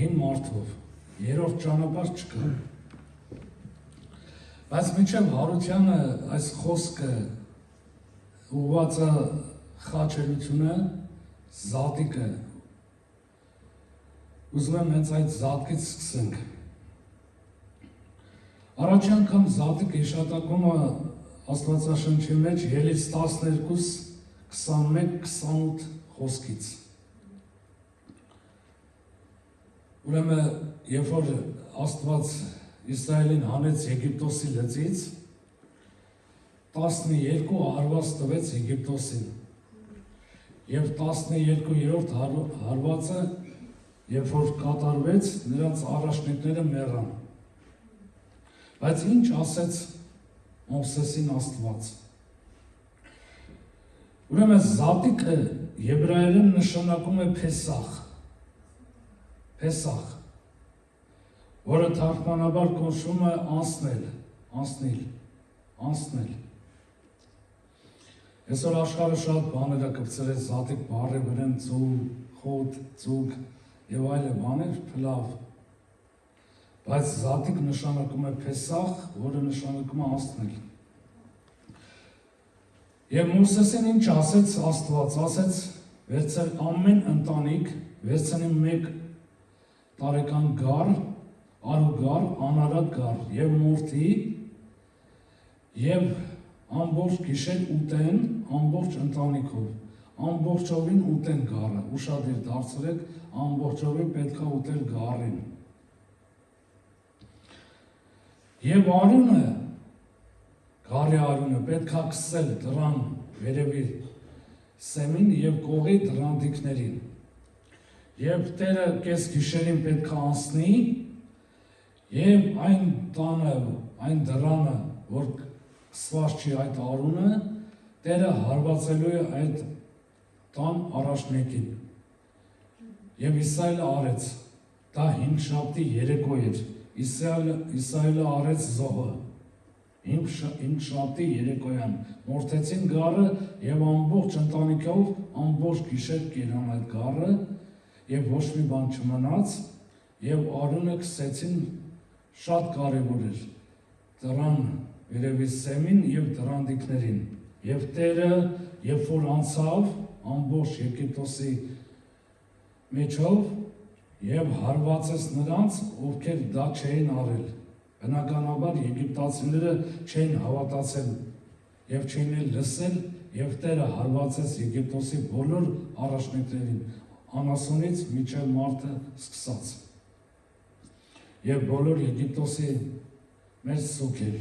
հին մարդով, երրորդ ճանապարհ չկա։ Բայց մինչև Հարությանը այս խոսքը ուղղված է խաչելությունը, զատիկը, ուզում եմ հենց այդ զատկից սկսենք։ Առաջ անգամ զատիկը հիշատակում է Աստվածաշնչի մեջ Ելից 12:21-28 խոսքից։ Ուրեմն, երբ որ Աստված Իսրայելին հանեց Եգիպտոսի լծից, 12 հարված տվեց Եգիպտոսին։ Եվ 12-րդ հարվածը, երբ որ կատարվեց, նրանց առաջնիկները մեռան։ Բայց ինչ ասեց Մովսեսին Աստված։ Ուրեմն զատիկը եբրայերեն նշանակում է Փեսախ, որը թարգմանաբար կոչվում է անցնել։ Այսօր աշխարհը շատ բաներ է կպցրել զատիկ բառի վրան, խոտ, ծուկ եւ այլ բաներ, փլավ։ Բայց զատիկ նշանակում է Փեսախ, որը նշանակում է անցնել։ Եվ Մովսեսին ինչ ասեց Աստված, ասեց վերցրել ամեն ընտանիք, վերցնի մեկ տարեկան գառ, արուգառ, անարատ գառ եւ մորթի եւ ամբողջ գիշեր ուտեն ամբողջ ընտանիքով, ամբողջովին ուտեն գառը, ուշադիր դարձրեք, ամբողջովին պետքա ուտել գառին։ Եվ արյունը, գառի արյունը պետքա քսել դրան վերևի սեմին եւ կողի դրանդիկներին։ Եվ Տերը կես գիշերին պետքա անցնի եւ այն տանը, այն դրանը, որ կսված չի այդ արյունը, Տերը հարվածելու է այդ տան առաջնեկին։ Եվ Իսրայելը արեց, դա 5 շաբթի երեկո էր, Իսրայելը արեց զոհը, 5 շաբթի երեկոյան, մորթեցին գառը եւ ամբողջ ընտանիքով ամբողջ գիշեր կերան այդ գառը եւ ոչ մի բան չմնաց եւ արյունը քսեցին, շատ կարեւոր էր դրան վերևի սեմին եւ դրանդիկներին։ Եվ Տերը, երբ որ անցավ ամբողջ Եգիպտոսի մեջով եւ հարվածեց նրանց, ովքեր դա չէին արել։ Բնականաբար Եգիպտացիները չէին հավատացել եւ չէին լսել, եւ Տերը հարվածեց Եգիպտոսի բոլոր առաջնիկներին, անասունից մինչև մարդը սկսած։ Եվ բոլոր Եգիպտոսի մեջ սուքեր։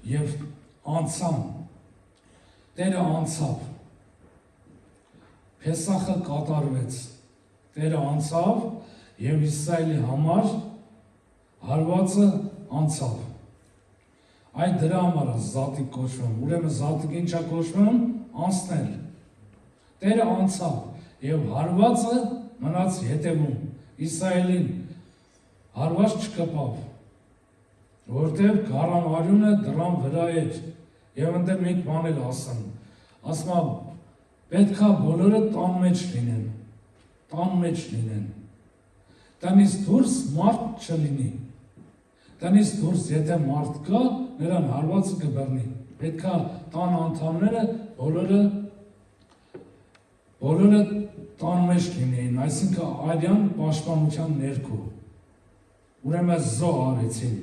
Եվ անցան, Տերը անցավ, Փեսախը կատարվեց, Տերը անցավ եւ Իսրայելի համար հարվածը անցավ։ Այդ դրա համար է զատիկ կոչվում, ուրեմն զատիկը ինչա կոչվում, անցնել։ Տերը անցավ եւ հարվածը մնաց հետևում, Իսրայելին հարված չկպավ, որտեղ գառան արյունը դրան վրա էր, եւ ընդ մեկ բան էլ ասեմ, ասում պետքա բոլորը տան մեջ լինեն, տնից դուրս մարդ չլինի, տնից դուրս եթե մարդ կա, նրան հարվածը կբռնի, պետքա տան անդամները բոլորը տան մեջ լինեին, այսինքն արյան պաշտպանության ներքո, ուրեմն զոհ արեցին։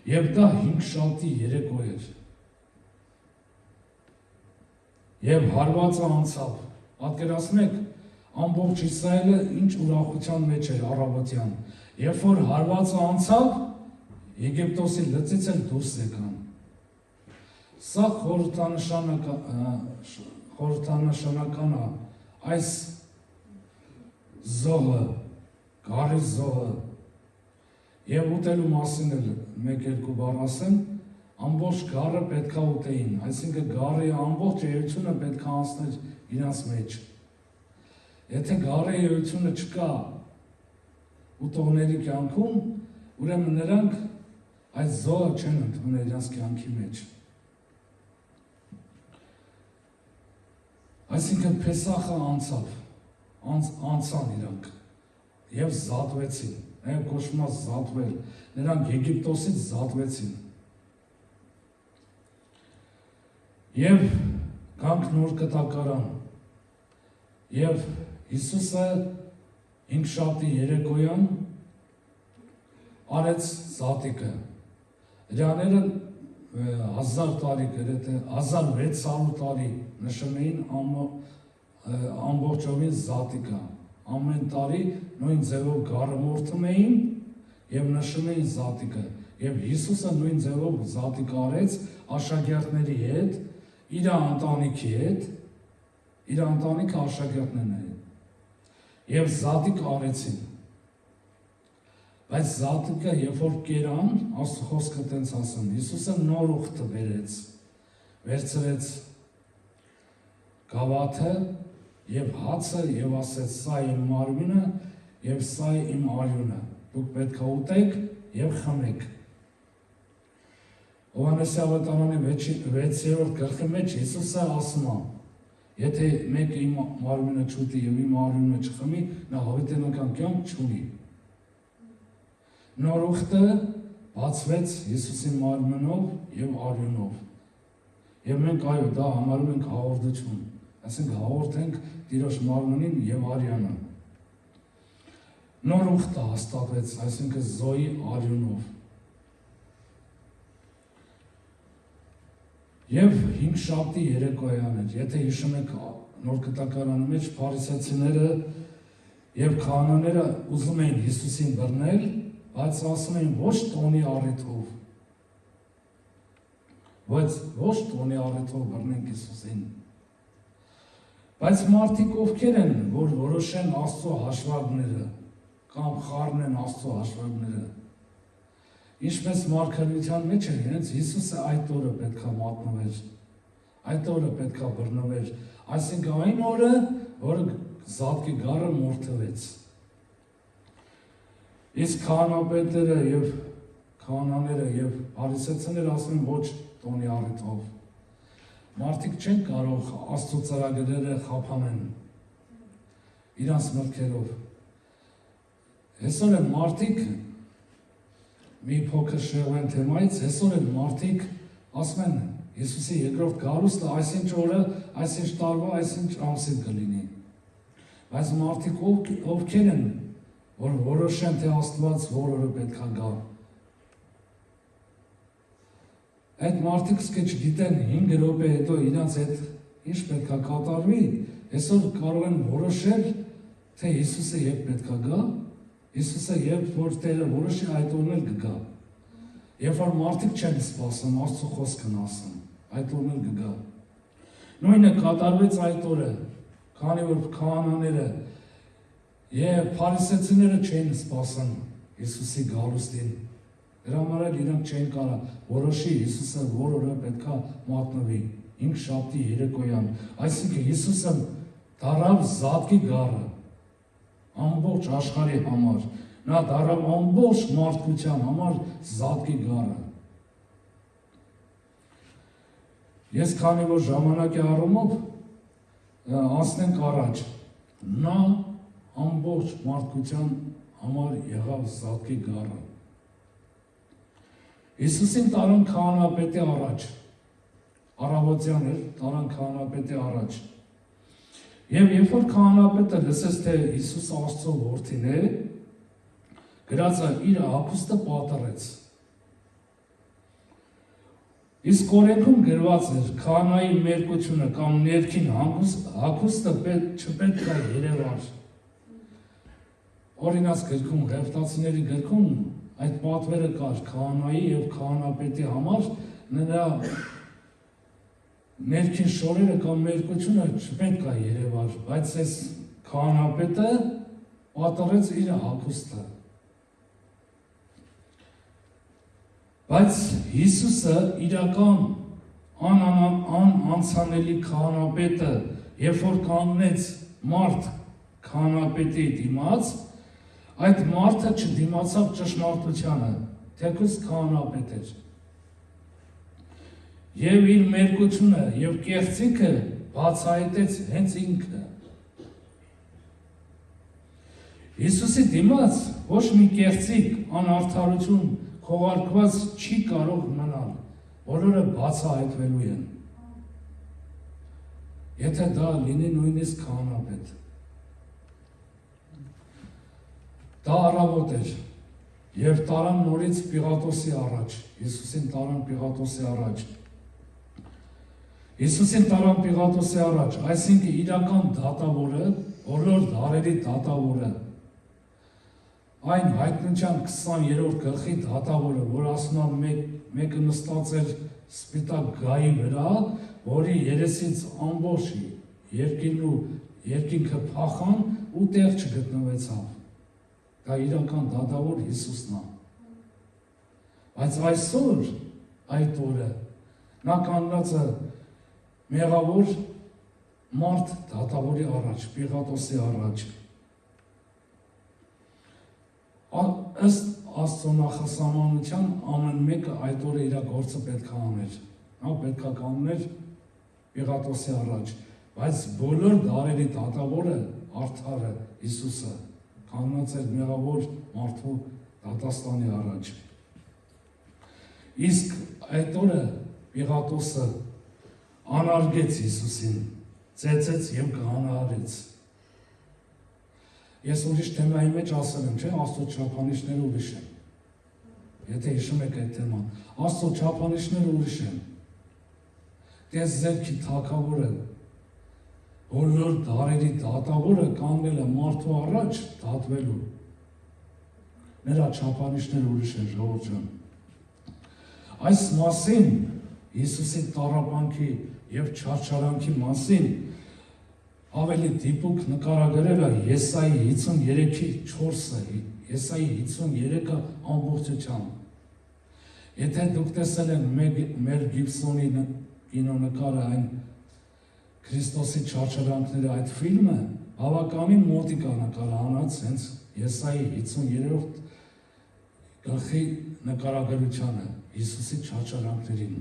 Եվ դա 5 շաբթի երեկո էր։ Եվ հարվածը անցավ։ Պատկերացնում եք, ամբողջ Իսրայելը ինչ ուրախության մեջ էր առավոտյան։ Երբ որ հարվածը անցավ, Եգիպտոսի լծից էլ դուրս եկան։ Սա խորհրդանշական է այս զոհը, գառի զոհը։ Եվ ուտելու մասին էլ մեկ-երկու բառ ասեմ, ամբողջ գառը պետքա ուտեին, այսինքն գառի ամբողջ էությունը պետքա անցներ իրաց մեջ։ Եթե գառի էությունը չկա ուտողների կյանքում, ուրեմն նրանք այդ զոհը չեն ընդունել իրաց կյանքի մեջ։ Այսինքն Փեսախը անցավ, անցան իրանք եւ զատվեցին, նաեւ կոչվում է զատվել, նրանք Եգիպտոսից զատվեցին։ Եվ գանք նոր կտակարան, եւ Հիսուսը հինգշաբթի երեկոյան արեց զատիկը։ Հրեաները 1000 տարի, գրեթե 1600 տարի նշում էին ամբողջովին զատիկը։ Ամեն տարի նույն ձևով գառը մորթում էին եւ նշում էին զատիկը։ Եվ Հիսուսը նույն ձևով զատիկ արեց աշակերտների հետ, իր ընտանիքի հետ, իր ընտանիքը աշակերտներն էին։ Եվ զատիկ արեցին։ Բայց զատիկը երբ որ կերան, Աստծո խոսքը տենց ասում, Հիսուսը նոր ուխտը բերեց, վերցրեց գավաթը եւ հացը եւ ասեց. սա իմ մարմինը եւ սա իմ արյունը, դուք պետք է ուտեք եւ խմեք։ Հովհաննեսի ավետարանի 6-րդ գլխի մեջ Հիսուսը ասում է. եթե մեկը իմ մարմինը չուտի եւ իմ արյունը չխմի, նա հավիտենական կյանք չունի։ Նոր ուխտը բացվեց Հիսուսի մարմնով եւ արյունով։ Եվ մենք այո, դա համարում ենք հաղորդություն, այսինքն հաղորդենք Տիրոջ մարմնին եւ արյանը։ Նոր ուխտը հաստատվեց, այսինքն Զոյի արյունով։ Եվ հինգշաբթի երեկոյան էր, եթե հիշում եք նոր կտակարանի մեջ փարիսեցիները եւ քահանաները ուզում էին Հիսուսին բռնել, բայց ասում էին ոչ տոնի առիթով, բռնենք Հիսուսին։ Բայց մարդիկ ովքեր են, որ որոշեն Աստծո հաշվարկները կամ խառնեն Աստծո հաշվարկները, ինչպես մարգարեության մեջ է, հենց Հիսուսը այդ օրը պետքա մատնվեր, այդ օրը պետքա բռնվեր, այսինքն այն օրը, որ զատկի գառը մորթվեց։ Իսկ քահանապետերը եւ քահանաները եւ փարիսեցիները ասում են ոչ տոնի առիթով։ Մարդիկ չեն կարող Աստծո ծրագրերը խափանեն իրանց մտքերով։ Այսօր են մարդիկ մի փոքր շեղվեն թեմայից, այսօր են մարդիկ ասում են Հիսուսի երկրորդ գալուստը այսինչ օրը, այսինչ տարվա, այսինչ ամսին կլինի։ Բայց մարդիկ ովքեր են, որ որոշեն, թե Աստված որ օրը պետք է գա։ Այդ մարդիկ սկսե չգիտեն 5 րոպե հետո իրանց հետ ինչ պետք է կատարվի, այսօր կարող են որոշել, թե Հիսուսը երբ պետք է գա, Հիսուսը երբ որ Տերը որոշի այդ օրն էլ կգա։ Երբ որ մարդիկ չեն սպասում, Աստծո խոսքն ասում, այդ օրն էլ կգա։ Նույնը կատարվեց այդ օրը, քանի որ քահանաները եւ փարիսեցիները չէին սպասում Հիսուսի գալուստին։ Դրա համար էլ իրանք չէին կարող որոշի Հիսուսը որ օրը պետքա մատնվի, հինգշաբթի երեկոյան։ Այսինքն Հիսուսը դառավ զատկի գառը ամբողջ աշխարհի համար, նա դառավ ամբողջ մարդկության համար զատկի գառը։ Ես քանի որ ժամանակի առումով անցնենք առաջ, նա ամբողջ մարդկության համար եղավ զատկի գառը։ Հիսուսին տարան քահանապետի առաջ, առավոտյան էր, տարան քահանապետի առաջ։ Եվ երբ որ քահանապետը լսեց, թե Հիսուս Աստծո որդին է, գրած է իր հագուստը պատռեց։ Իսկ օրենքում գրված էր, քահանայի մերկությունը կամ ներքին հագուստը չպետք է երևար։ Օրինաց գրքում, Ղևտացիների գրքում այդ պատվերը կար քահանայի եւ քահանապետի համար, նրա ներքին շորերը կամ մերկությունը չպետք է երևար, բայց այս քահանապետը պատռեց իր հագուստը։ Բայց Հիսուսը իրական անանցանելի քահանապետը, երբ որ կանգնեց մարդ քահանապետի դիմաց, այդ մարդը չդիմացավ ճշմարտությանը, թեկուզ քահանապետ էր։ Եվ իր մերկությունը եւ կեղծիքը բացահայտեց հենց ինքը։ Հիսուսի դիմաց ոչ մի կեղծիկ անարդարություն քողարկված չի կարող մնալ, բոլորը բացահայտվելու են։ Եթե դա լինի նույնիսկ քահանապետ։ Դա առավոտ էր, եւ տարան նորից Պիղատոսի առաջ, Հիսուսին տարան Պիղատոսի առաջ։ Հիսուսին տարան Պիղատոսի առաջ, այսինքն իրական դատավորը, բոլոր դարերի դատավորը, այն հայտնության 20-րդ գլխի դատավորը, որ ասում է մեկը նստած էր սպիտակ գայի վրա, որի երեսից ամբողջ երկիրն ու երկինքը փախան ու տեղ չգտնվեցավ։ Դա իրական դատավոր Հիսուսն է։ Բայց այսօր այդ օրը նա կանգնած է մեղավոր մարդ դատավորի առաջ, Պիղատոսի առաջ։ Ըստ Աստծո նախասահմանության ամեն մեկը այդ օրը իր գործը պետք է աներ։ Նա պետք է կանգներ Պիղատոսի առաջ, բայց բոլոր դարերի դատավորը արդարը Հիսուսը կանգնած էր մեղավոր մարդու դատաստանի առաջ։ Իսկ այդ օրը Պիղատոսը անարգեց Հիսուսին, ծեծեց եւ կհանարեց։ Ես ուրիշ թեմայի մեջ ասել եմ, չէ, Աստծո չափանիշները ուրիշ են։ Եթե հիշում եք այդ թեման, Աստծո չափանիշները ուրիշ են։ Տես ձերքի թագավորը, բոլոր դարերի դատավորը կանգնել է մարդու առաջ դատվելու։ Նրա չափանիշները ուրիշ են, ժողովուրդ ջան։ Այս մասին Հիսուսի տառապանքի եւ չարչարանքի մասին ավելի դիպուկ նկարագրել է Եսայի 53-ի 4-ը, Եսայի 53-ը ամբողջությամբ։ Եթե դուք տեսել եք մեր Գիբսոնի կինոնկարը, այն Քրիստոսի չարչարանքները, այդ ֆիլմը բավականին մոտիկ է նկարահանած հենց Եսայի 53-րդ գլխի նկարագրությանը, Հիսուսի չարչարանքներին։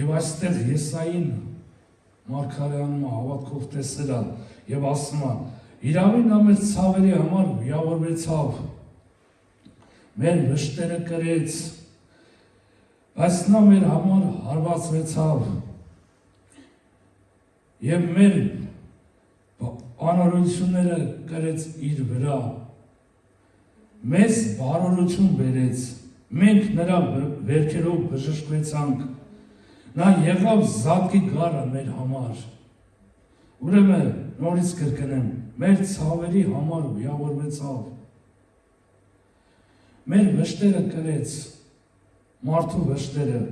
Եվ այստեղ Եսային Մարգարեանը հավատքով տեսել է եւ ասում է. «Իրավին նա մեր ցավերի համար վիրավորվեցավ, մեր վշտերը կրեց, բայց նա մեր համար հարվածվեցավ եւ մեր անօրությունները կրեց իր վրա, մեզ բարօրություն բերեց, մենք նրա վերքերով բժշկվեցանք, նա եղավ զատկի գառը մեր համար»։ Ուրեմն նորից կրկնեմ, մեր ցավերի համար վիրավորվեցավ, մեր վշտերը կրեց, մարդու վշտերը,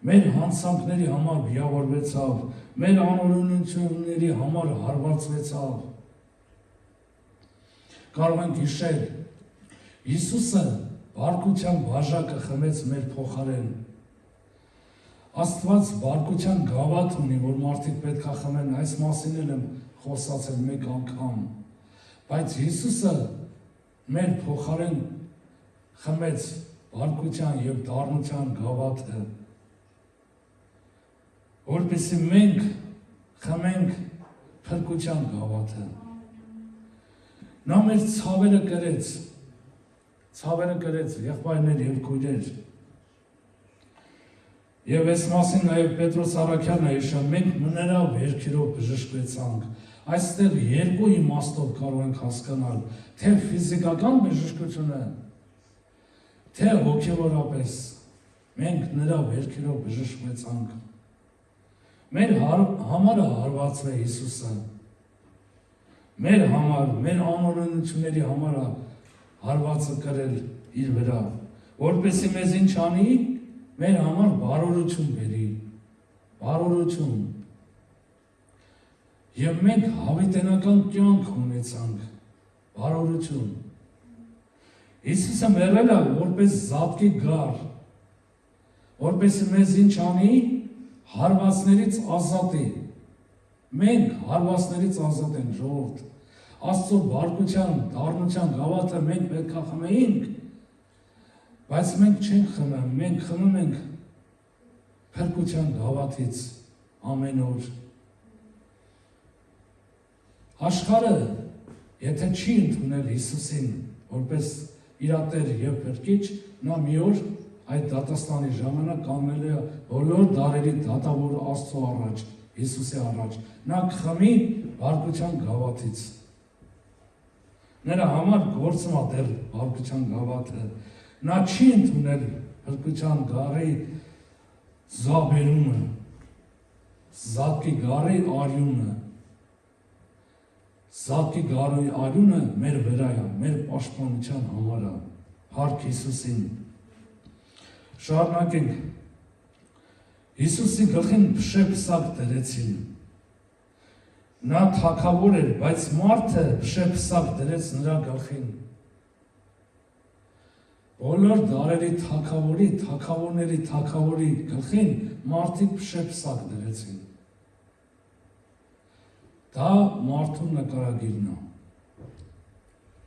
մեր հանցանքների համար վիրավորվեցավ, մեր անօրությունների համար հարվածվեցավ։ Կարող ենք հիշել, Հիսուսը բարկության բաժակը խմեց մեր փոխարեն։ Աստված բարկության գավաթ ունի, որ մարդիկ պետք է խմեն, այս մասին էլ եմ խոսացել մեկ անգամ, բայց Հիսուսը մեր փոխարեն խմեց բարկության եւ դառնության գավաթը, որպեսզի մենք խմենք փրկության գավաթը։ Նա մեր ցավերը կրեց, եղբայրներ եւ քույրեր։ Եվ այս մասին նաև Պետրոս Առաքյալն է հիշում, մենք նրա վերքերով բժշկվեցանք։ Այստեղ երկու իմաստով կարող ենք հասկանալ, թե ֆիզիկական բժշկությունը, թե հոգևորապես մենք նրա վերքերով բժշկվեցանք։ Մեր համարը հարվածվ է Հիսուսը։ Մեր համար, մեր անօրենությունների համար հարվածը կրել իր վրա, որպեսզի մեզ ինչ անի, մեր համար բարօրություն բերի, բարօրություն։ Եվ մենք հավիտենական կյանք ունեցանք, բարօրություն։ Հիսուսը մեռել է որպես զատկի գառ, որպեսզի մեզ ինչ անի, հարվածներից ազատի։ Մենք հարվածներից ազատ ենք, ժողովուրդ։ Աստծո բարկության, դառնության գավաթը մենք պետք է խմեինք, բայց մենք չենք խմում, մենք խմում ենք փրկության գավաթից ամեն օր։ Աշխարհը եթե չի ընդունել Հիսուսին որպես իր Տեր եւ Փրկիչ, նա մի օր այդ դատաստանի ժամանակ կանգնել է բոլոր դարերի դատավոր Աստծո առաջ, Հիսուսի առաջ, նա կխմի բարկության գավաթից։ Նրա համար գործում է դեռ բարկության գավաթը, նա չի ընդունել փրկության գարի զաբերումը, զատկի գարի արյունը, զատկի գարի արյունը մեր վրա է, մեր պաշտպանության համար է, փառք Հիսուսին։ Շարունակենք։ Հիսուսի գլխին փշե-փսակ դրեցին։ Նա թագավոր էր, բայց մարդը փշե-փսակ դրեց նրա գլխին։ Բոլոր դարերի թագավորների գլխին մարդիկ փշե-փսակ դրեցին։ Դա մարդու նկարագիրն է։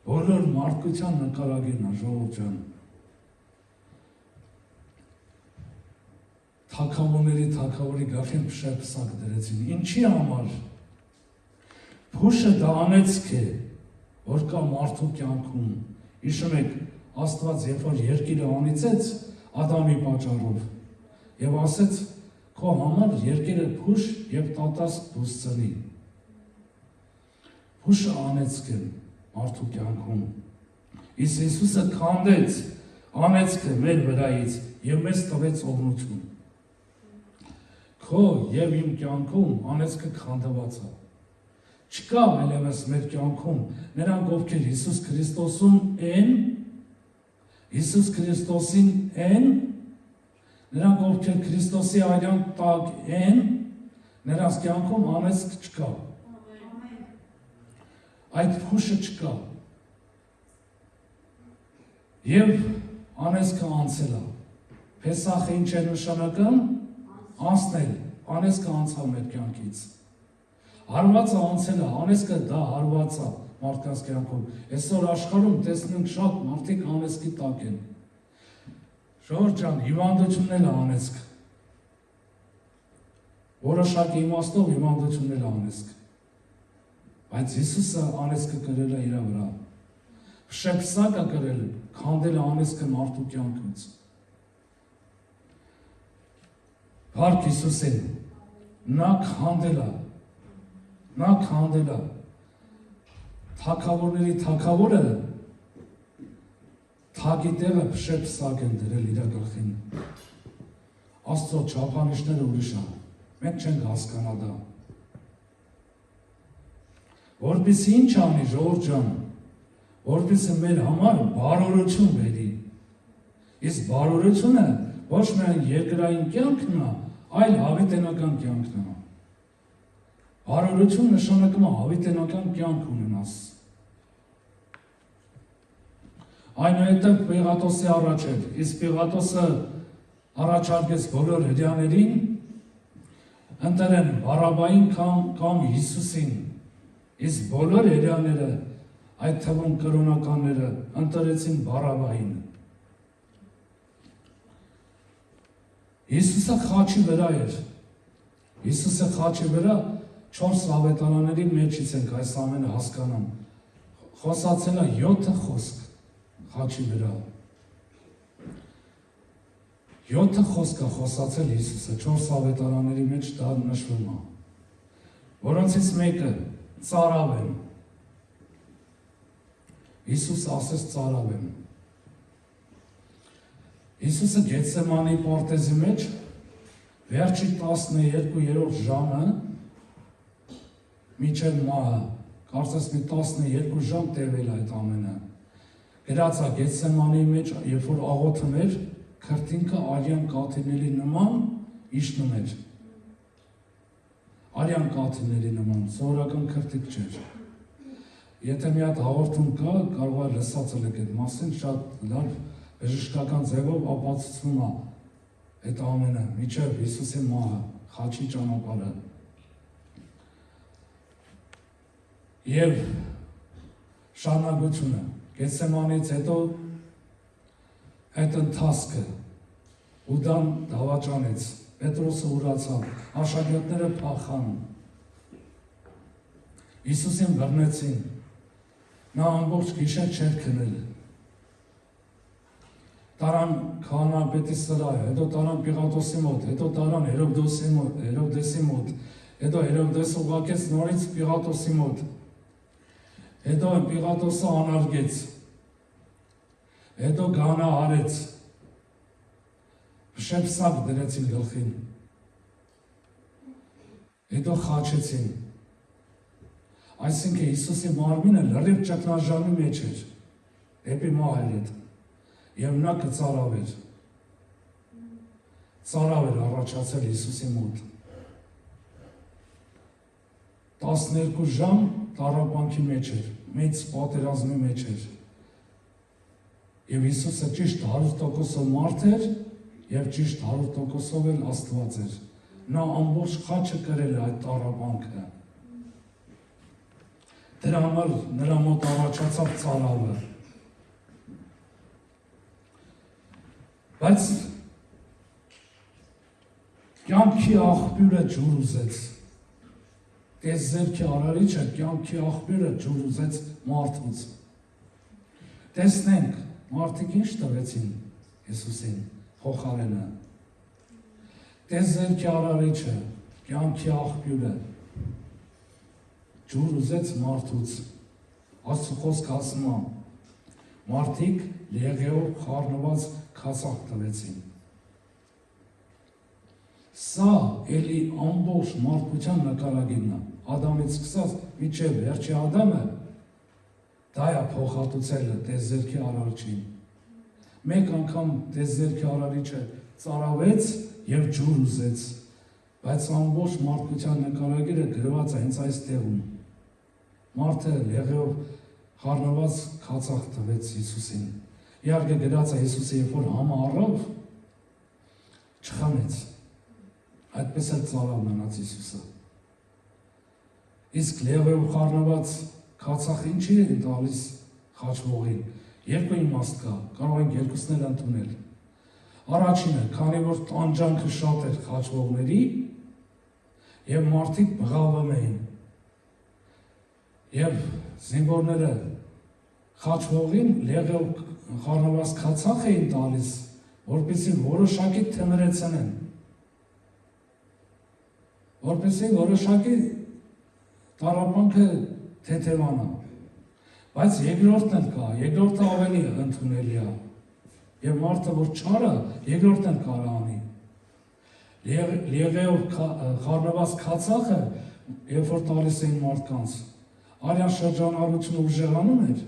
Բոլոր մարդկության նկարագիրն է, ժողովուրդ ջան։ Թագավորի գլխին փշե-փսակ դրեցին։ Ինչի համար։ Փուշը դա անեծք է, որ կա մարդու կյանքում։ Հիշում եք, Աստված երբ որ երկիրը անիծեց Ադամի պատճառով եւ ասեց քո համար երկիրը փուշ եւ տատասկ դուրս ծնի։ Փուշը անեծք է մարդու կյանքում։ Իսկ Հիսուսը քանդեց անեծքը մեր վրայից եւ մեզ տվեց օգնություն։ Քո եւ իմ կյանքում անեծքը քանդված է։ Չկա այլևս մեր կյանքում նրանք ովքեր Հիսուս Քրիստոսին են, նրանք ովքեր Քրիստոսի արյան տակ են, նրանց կյանքում անեծք չկա։ Այդ փուշը չկա։ Եվ անեծքը անցել է։ Փեսախը ինչ է նշանակում։ Անցնել, անեծքը անցավ մեր կյանքից։ Հարվածը անցել է, անեծքը դա հարված է մարդկանց կյանքում։ Այսօր աշխարհում տեսնենք շատ մարդիկ անեծքի տակ են։ Ժողովուրդ ջան, հիվանդությունն էլ է անեծք։ Որոշակի իմաստով հիվանդությունն էլ է անեծք։ Բայց Հիսուսը անեծքը կրել է իր վրա։ Փշե-փսակը կրել, քանդել է անեծքը մարդու կյանքից։ Փառք Հիսուսին, նա քանդել է, թագավորների թագավորը թագի տեղը փշե-փսակ են դրել իր գլխին։ Աստծո չափանիշները ուրիշ են, մենք չենք հասկանա դա։ Որպեսզի ինչ անի ժողովուրդ ջան, որպեսզի մեր համար բարօրություն բերի։ Իսկ բարօրությունը ոչ միայն երկրային կյանքն է, այլ հավիտենական կյանքն է։ Բարօրություն նշանակում է հավիտենական կյանք ունենաս։ Այնուհետև Պիղատոսի առաջ էր, իսկ Պիղատոսը առաջարկեց բոլոր հրեաներին ընտրեն Բարաբային կամ Հիսուսին, իսկ բոլոր հրեաները, այդ թվում կրոնականները, ընտրեցին Բարաբային։ Հիսուսը խաչի վրա էր։ Հիսուսը խաչի վրա 4 ավետարանների մեջից ենք այս ամենը հասկանում։ Խոսացել է 7 խոսք խաչի վրա։ 7 խոսք է խոսացել Հիսուսը 4 ավետարանների մեջ դա նշվում է։ Որոնցից մեկը ծարավ եմ։ Հիսուս ասեց ծարավ եմ։ Հիսուսը Գեթսեմանի պարտեզի մեջ վերջի 12-րդ ժամը միջև մահը, կարծես մի 12 ժամ տևել այդ ամենը։ Գրած է Գեթսեմանի մեջ, երբ որ աղոթում էր, քրտինքը արյան կաթիլների նման իջնում էր։ Արյան կաթիլների նման, սովորական քրտիկ չէր։ Եթե մի հատ հաղորդում կա, կարող է լսածը լեք այդ մասին, շատ լավ բժշկական ձևով ապացուցվում է այդ ամենը, միջև Հիսուսի մահը, խաչի ճանապարհը։ Եվ շարունակությունը, Գեթսեմանից հետո այդ ընթացքը ուդան դավաճանեց, Պետրոսը ուրացավ, աշակերտները փախան, Հիսուսին բռնեցին, Նա ամբողջ գիշեր չէր քնել։ Տարան քահանայապետի սրահը, հետո տարան Պիղատոսի մոտ, հետո տարան Հերովդեսի մոտ, հետո Հերովդեսը ուղարկեց նորից Պիղատոսի մոտ, հետո Պիղատոսը անարգեց, հետո գանահարեց, շեպսակ դրեցին գլխին, հետո խաչեցին։ Այսինքն Հիսուսի մարմինը լրիվ ճգնաժամի մեջ էր, դեպի մահեր հետ, և նա կծարավ էր առաջացել Հիսուսի մոտ։ 12 ժամ տառապանքի մեջ էր, մեծ պատերազմի մեջ էր, և Հիսուսը ճիշտ 100% մարդ էր, և ճիշտ 100% էլ Աստված էր։ Նա ամբողջ խաչը կրել է այդ տառապանքը։ Դրա համար նրա մոտ առաջացավ ծարավը։ Բայց կյանքի աղբյուրը ջուր ուզեց։ Տիեզերքի արարիչը կյանքի աղբյուրը ջուր ուզեց մարդուց։ Տեսնենք, մարդիկ ինչ տվեցին Հիսուսին փոխարենը։ Տիեզերքի արարիչը կյանքի աղբյուրը ջուր ուզեց մարդուց։ Աստծո խոսքը ասում է, մարդիկ լեղեով խառնված քացախ տվեցին։ Սա էլի ամբողջ մարդկության նկարագիրն է, Ադամից սկսած մինչև վերջի Ադամը, դա է փոխհատուցել տիեզերքի արարիչին։ Մեկ անգամ տիեզերքի արարիչը ծարավեց և ջուր ուզեց, բայց ամբողջ մարդկության նկարագիրը գրված է հենց այստեղում։ Մարդը լեղեով խառնված քացախ տվեց Հիսուսին։ Իհարկե գրած է Հիսուսը երբ որ համը առավ, չխմեց, այդպես էլ ծարավ մնաց Հիսուսը։ Իսկ լեղեով խառնված քացախ ինչի են տալիս խաչվողին։ Երկու իմաստ կա, կարող ենք երկուսն էլ ընդունել։ Առաջինը, քանի որ տանջանքը շատ էր խաչվողների, և մարդիկ բղավում էին, և զինվորները խաչվողին լեղեով խառնված քացախ էին տալիս, որպեսզի որոշակի թմրեցնեն, որպեսզի որոշակի տառապանքը թեթևանա։ Բայց երկրորդն էլ կա, երկրորդը ավելի ընդունելի է, և մարդը, որ չարը, երկրորդն էլ կարող անի։ Լեղեով խառնված քացախը, երբ որ տալիս էին մարդկանց, արյան շրջանառությունը ուժեղանում էր,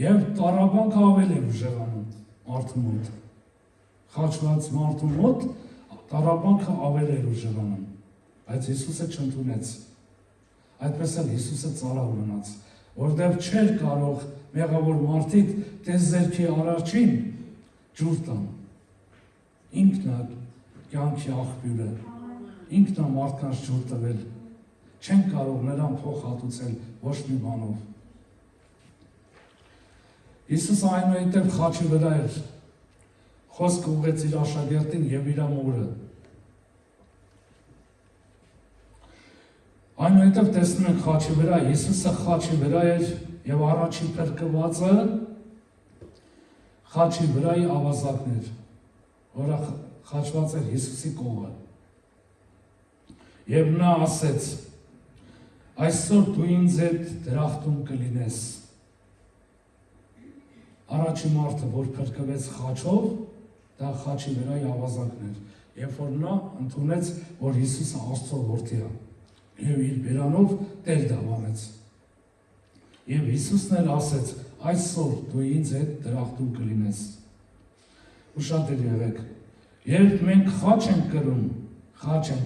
և տառապանքը ավելի էր ուժեղանում մարդու մոտ։ Խաչված մարդու մոտ տառապանքը ավելի էր ուժեղանում, բայց Հիսուսը չընդունեց։ Այդպես էլ Հիսուսը ծարավ մնաց, որտեղ չէր կարող մեղավոր մարդիկ տիեզերքի արարչին ջուր տան։ Ինքն է կյանքի աղբյուրը, ինքն է մարդկանց ջուր տվել, չեն կարող նրան փոխհատուցել ոչ մի բանով։ Հիսուսը այնուհետև խաչի վրա էր, խոսքը ուղղեց իր աշակերտին և իր մորը։ Այնուհետև տեսնում ենք խաչի վրա, Հիսուսը խաչի վրա էր և առաջին փրկվածը խաչի վրայի ավազակն էր, որը խաչված էր Հիսուսի կողը։ Եվ նա ասեց. այսօր դու ինձ հետ դրախտում կլինես։ Առաջի մարդը, որ փրկվեց խաչով, դա խաչի վրայի ավազակն էր, երբ որ նա ընդունեց, որ Հիսուսը Աստծո որդի է, և իր բերանով տեր դավանեց։ Եվ Հիսուսն էլ ասեց. այսօր դու ինձ հետ դրախտում կլինես։ Ուշադիր եղեք, երբ մենք խաչ ենք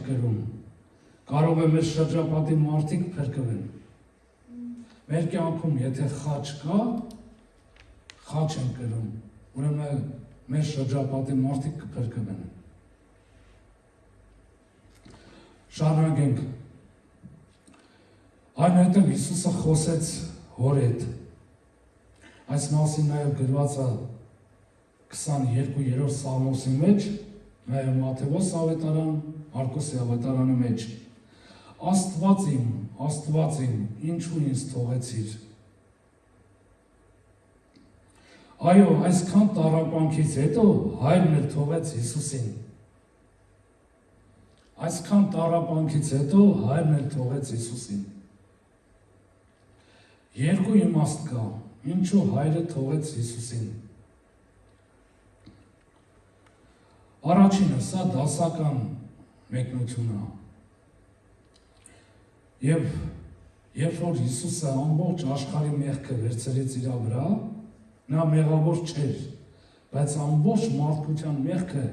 կրում, կարող է մեր շրջապատի մարդիկ փրկվեն։ Մեր կյանքում, եթե խաչ կա, խաչ ենք կրում, ուրեմն մեր շրջապատի մարդիկ կփրկվեն։ Շարունակենք։ Այնուհետև Հիսուսը խոսեց հոր հետ։ Այս մասին նաև գրված է 22-րդ Սաղմոսի մեջ, նաև Մատթեոս ավետարան, Մարկոսի ավետարանի մեջ։ Աստված իմ, ինչու ինձ թողեցիր։ Այո, այսքան տառապանքից հետո հայրն էլ թողեց Հիսուսին։ Այսքան տառապանքից հետո հայրն էլ թողեց Հիսուսին։ Երկու իմաստ կա, ինչու հայրը թողեց Հիսուսին։ Առաջինը, սա դասական մեկնություն է։ Եվ երբ որ Հիսուսը ամբողջ աշխարհի մեղքը վերցրեց իր վրա, նա մեղավոր չէր, բայց ամբողջ մարդկության մեղքը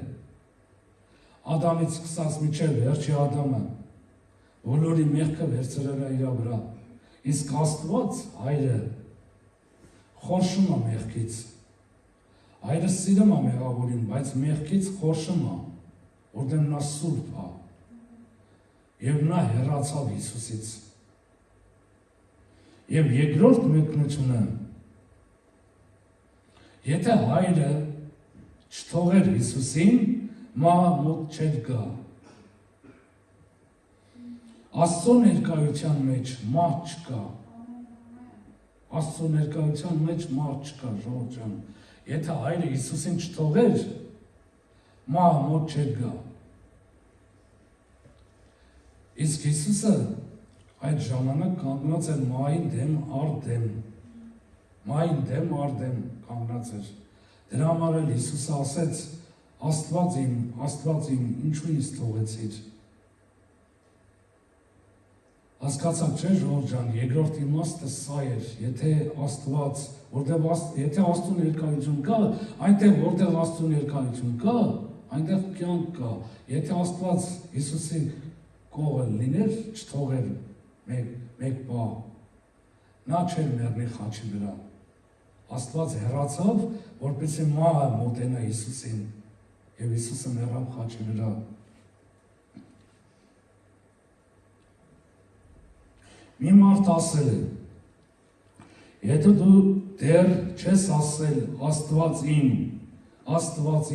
Ադամից սկսած մինչև վերջի Ադամը բոլորի մեղքը վերցրել է իր վրա։ Իսկ Աստված հայրը խորշում է մեղքից։ Հայրը սիրում է մեղավորին, բայց մեղքից խորշում է, որտեղ նա սուրբ է։ Եվ նա հեռացավ Հիսուսից։ Եվ երկրորդ մեկնությունը, եթե հայրը չթողեր Հիսուսին, մահը մոտ չէր գա։ Աստծո ներկայության մեջ մահ չկա։ Աստծո ներկայության մեջ մահ չկա, ժողովուրդ ջան։ Եթե հայրը Հիսուսին չթողեր, մահը մոտ չէր գա։ Իսկ Հիսուսը այդ ժամանակ կանգնած էր մահին դեմ առ դեմ։ Մահին դեմ առ դեմ կանգնած էր։ Դրա համար էլ Հիսուսը ասեց. Աստված իմ, ինչու ինձ թողեցիր։ Հասկացաք չէ, ժողովուրդ ջան, երկրորդ իմաստը սա էր, եթե Աստված, եթե Աստծո ներկայություն կա, այնտեղ որտեղ Աստծո ներկայություն կա, այնտեղ կյանք կա։ Եթե Աստված Հիսուսի կողը լիներ, չթողեր մեկ բան, նա չէր մեռնի խաչի վրա։ Աստված հեռացավ, որպեսզի մահը մոտենա Հիսուսին, եւ Հիսուսը մեռավ խաչի վրա։ Մի մարդ ասել է. եթե դու դեռ չես ասել Աստված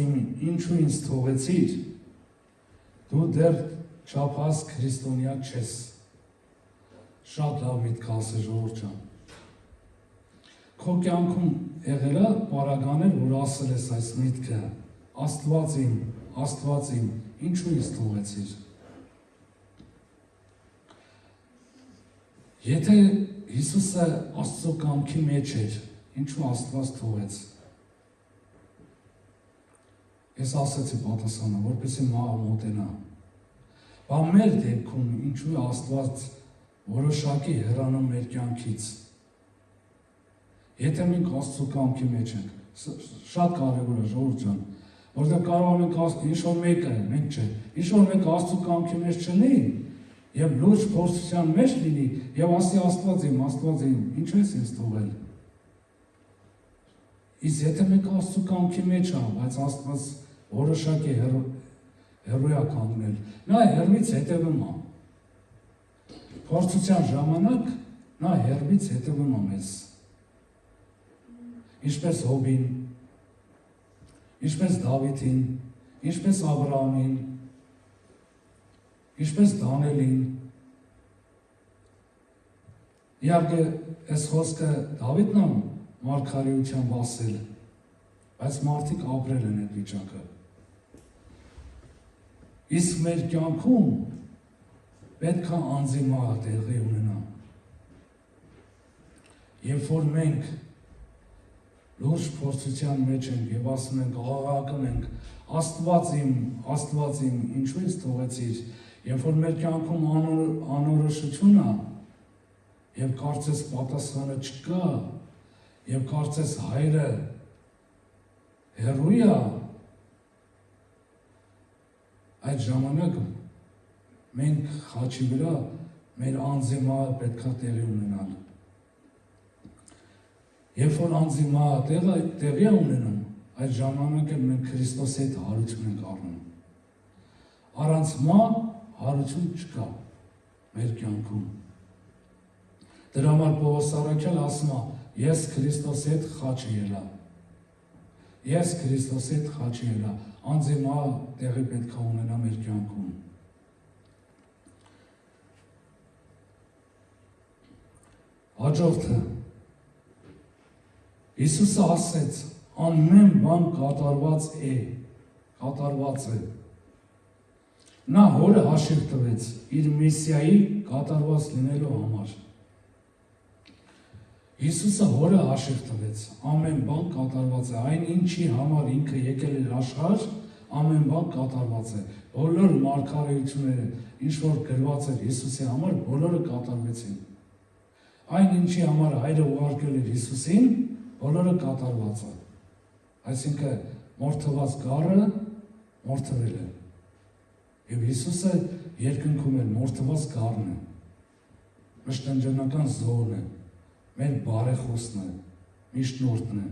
իմ, ինչու ինձ թողեցիր, դու դեռ չափահաս քրիստոնյա չես։ Շատ լավ միտք ասել, ժողովուրդ ջան։ Քո կյանքում եղել է պարագաներ, որ ասել ես այս միտքը. Աստված իմ, ինչու ինձ թողեցիր։ Եթե Հիսուսը Աստծո կամքի մեջ էր, ինչու Աստված թողեց։ Ես ասեցի պատասխանը, որպեսզի մահը մոտենա։ Բայց մեր դեպքում ինչու է Աստված որոշակի հեռանում մեր կյանքից։ Եթե մենք Աստծո կամքի մեջ ենք, շատ կարևոր է, ժողովուրդ ջան, որտեղ կարող ենք ինչ-որ մեկը, մենք չէ, ինչ-որ մեկը Աստծո կամքի մեջ չլինի, եւ լուրջ փորձության մեջ լինի, եւ ասի Աստված իմ, ինչու ես ինձ թողել։ Իսկ եթե մենք Աստծո կամքի մեջ ենք, բայց Աստված որոշակի հեռու է կանգնել, նա հեռվից հետևում է։ Փորձության ժամանակ նա հեռվից հետևում է մեզ։ Ինչպես Հոբին, ինչպես Դավիթին, ինչպես Աբրահամին, ինչպես Դանիելին։ Իհարկե, այս խոսքը Դավիթն է մարգարեությամբ ասել, բայց մարդիկ ապրել են այդ վիճակը։ Իսկ մեր կյանքում պետք է անձի մահը տեղի ունենա։ Երբ որ մենք լուրջ փորձության մեջ ենք եւ ասում ենք, աղաղակում ենք, Աստված իմ, ինչու ինձ թողեցիր, երբ որ մեր կյանքում անորոշություն է, եւ կարծես պատասխանը չկա, եւ կարծես հայրը հեռու է, այդ ժամանակ մենք խաչի վրա մեր անձի մահը պետք է տեղի ունենալ։ Երբ որ անձի մահը տեղի է ունենում, այդ ժամանակ էլ մենք Քրիստոսի հետ հարություն ենք առնում։ Առանց մահ հարություն չկա մեր կյանքում։ Դրա համար Պողոս առաքյալը ասում է. ես Քրիստոսի հետ խաչի ելա։ Ես Քրիստոսի հետ խաչի ելա։ Անձի մահը տեղի պետք է ունենա մեր կյանքում։ Հաջորդը Հիսուսը ասեց. ամեն բան կատարված է։ Նա հորը հաշիվ տվեց իր Մեսիայի կատարված լինելու համար։ Հիսուսը հորը հաշիվ տվեց, ամեն բան կատարված է, այն ինչի համար ինքը եկել էր աշխարհ, ամեն բան կատարված է։ Բոլոր մարգարեությունները, ինչ որ գրված էր Հիսուսի համար, բոլորը կատարվեցին։ Այն ինչի համար հայրը ուղարկել էր Հիսուսին, բոլորը կատարված է։ Այսինքն մորթված գառը մորթվել է։ Եվ Հիսուսը երկնքում էր մորթված գառն է։ Մշտանջանական զոհն է, մեր բարեխոսն է, միջնորդն է։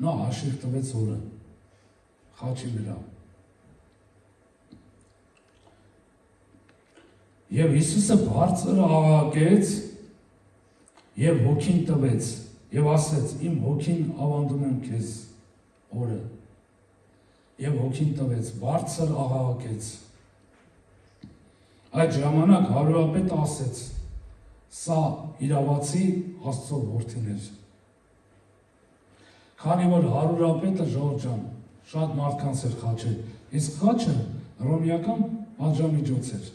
Նա հաշիվ տվեց հորը խաչի վրա։ Եվ Հիսուսը բարձր աղաղակեց եւ հոգին տվեց եւ ասեց. իմ հոգին ավանդում եմ քեզ, օրը։ Եվ հոգին տվեց, բարձր աղաղակեց։ Այդ ժամանակ հարուրապետը ասեց. սա իրավացի Աստծո որդին էր։ Քանի որ հարուրապետը Ժողովրդյան շատ մարդկանց էր խաչել, իսկ խաչը հռոմեական պատժամիջոց էր,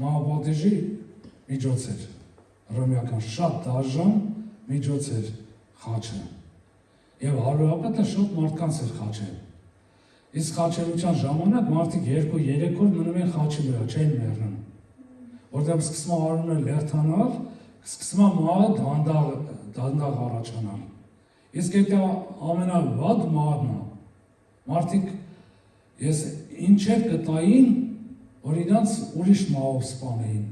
մահապատիժի միջոց էր, հռոմեական շատ դաժան միջոց էր խաչը։ Եվ հարուրապետը շատ մարդկանց էր խաչել։ Իսկ խաչելության ժամանակ մարդիկ 2-3 օր մնում են խաչի վրա, չեն մեռնում։ Որտեղ սկսում է արունը լերթանալ, սկսում է մահը դանդաղ առաջանալ։ Իսկ դա ամենավատ մահն է։ Մարդիկ ես ինչեր կտային, որ իրանց ուրիշ մահով սպանեին,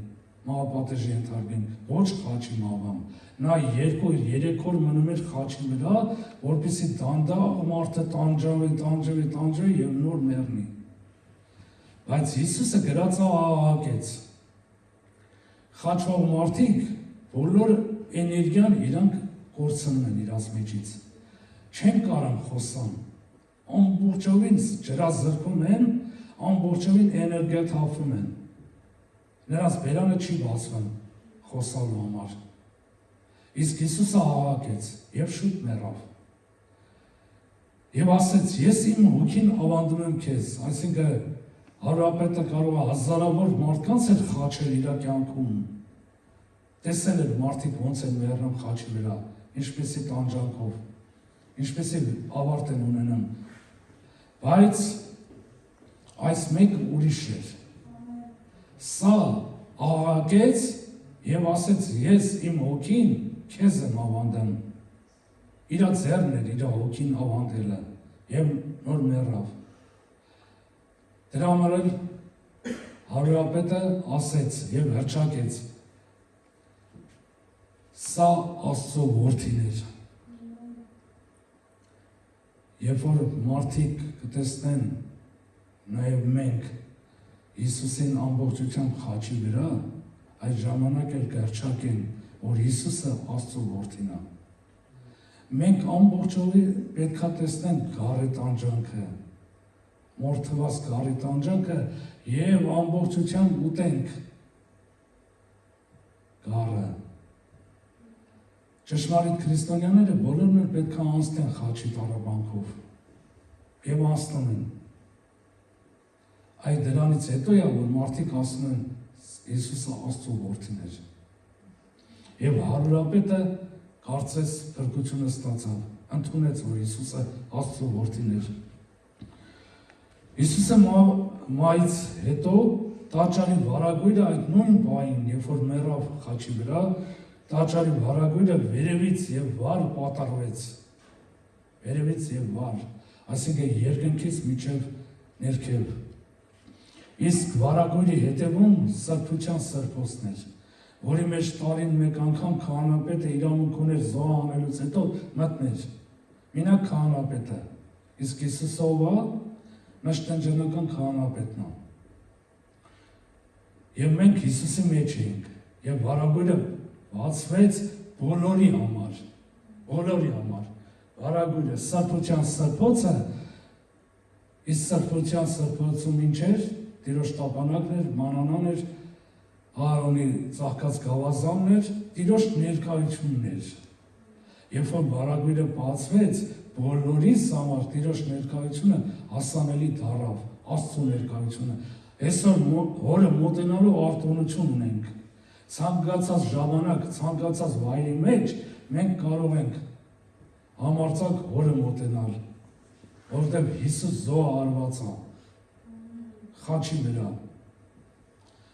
մահապատիժի ենթարկվին, ոչ խաչի մահվամբ։ Նա 2-3 օր մնում էր խաչի վրա, որպեսզի դանդաղ մարդը տանջվի եւ նոր մեռնի։ Բայց Հիսուսը գրած աղաղակեց։ Խաչվող մարդիկ բոլոր էներգիան իրանք կորցնում են իրաց մեջից։ Չեն կարող խոսան։ Ամբողջովին ջրազրկում են, ամբողջովին էներգիա թափում են։ Նրանց բերանը չի բացվում խոսալու համար։ Իսկ Հիսուսը աղաղակեց եւ շուտ մեռավ։ Եվ ասեց. ես իմ հոգին ավանդում եմ քեզ, այսինքն հարուրապետը կարող է հազարավոր մարդկանց էր խաչել իր կյանքում։ Տեսել էր մարդիկ ոնց են մեռնում խաչի վրա, ինչպեսի տանջանքով, ինչպեսի ավարտ են ունենում։ Բայց այս մեկը ուրիշ էր։ Սա աղաղակեց եւ ասեց. ես իմ հոգին քեզ եմ ավանդում։ Իր ձեռն էր իր հոգին ավանդելը եւ նոր մեռավ։ Դրա համար էլ հարուրապետը ասեց եւ հռչակեց. սա Աստծո որդին էր։ Երբ որ մարդիկ կտեսնեն, նաեւ մենք Հիսուսին ամբողջությամբ խաչի վրա, այդ ժամանակ էլ կհռչակեն, որ Հիսուսը Աստծո որդին է։ Մենք ամբողջովին պետքա տեսնենք գառի տանջանքը, մորթված գառի տանջանքը եւ ամբողջությամբ ուտենք գառը։ Ճշմարիտ քրիստոնյաները բոլորն էլ պետքա անցնեն խաչի տառապանքով եւ անցնում են։ Այդ դրանից հետո է, որ մարդիկ ասում են Հիսուսը Աստծո որդին էր։ Եվ հարուրապետը կարծես փրկությունը ստացավ, ընդունեց, որ Հիսուսը Աստծո որդին էր։ Հիսուսը մահից հետո տաճարի վարագույրը այդ նույն պահին, երբ որ մեռավ խաչի վրա, տաճարի վարագույրը վերևից եւ վար պատառվեց։ Վերևից եւ վար, այսինքն երկնքից մինչև ներքև։ Իսկ վարագույրի հետևում սրբության սրբոցն էր, որի մեջ տարին մեկ անգամ քահանապետը իրավունք ուներ զոհ անելուց հետո մտներ։ Մենակ քահանապետը, իսկ Հիսուսը ով է, մշտանջանական քահանապետն է։ Եվ մենք Հիսուսի մեջ էինք, եւ վարագույրը բացվեց բոլորի համար, վարագույրը, սրբության սրբոցը, իսկ սրբության սրբոցում ինչ էր, Տիրոջ տապանակն էր, մանանան էր, Ահարոնի ծաղկած գավազանն էր, Տիրոջ ներկայությունն էր։ Երբ որ բարագույրը բացվեց, բոլորիս համար Տիրոջ ներկայությունը հասանելի դառավ, Աստծո ներկայությունը։ Այսօր հորը մոտենալու արտոնություն ունենք։ Ցանկացած ժամանակ, ցանկացած վայրի մեջ մենք կարող ենք համարձակ հորը մոտենալ, որտեղ Հիսուս զոհ արված է խաչի վրա։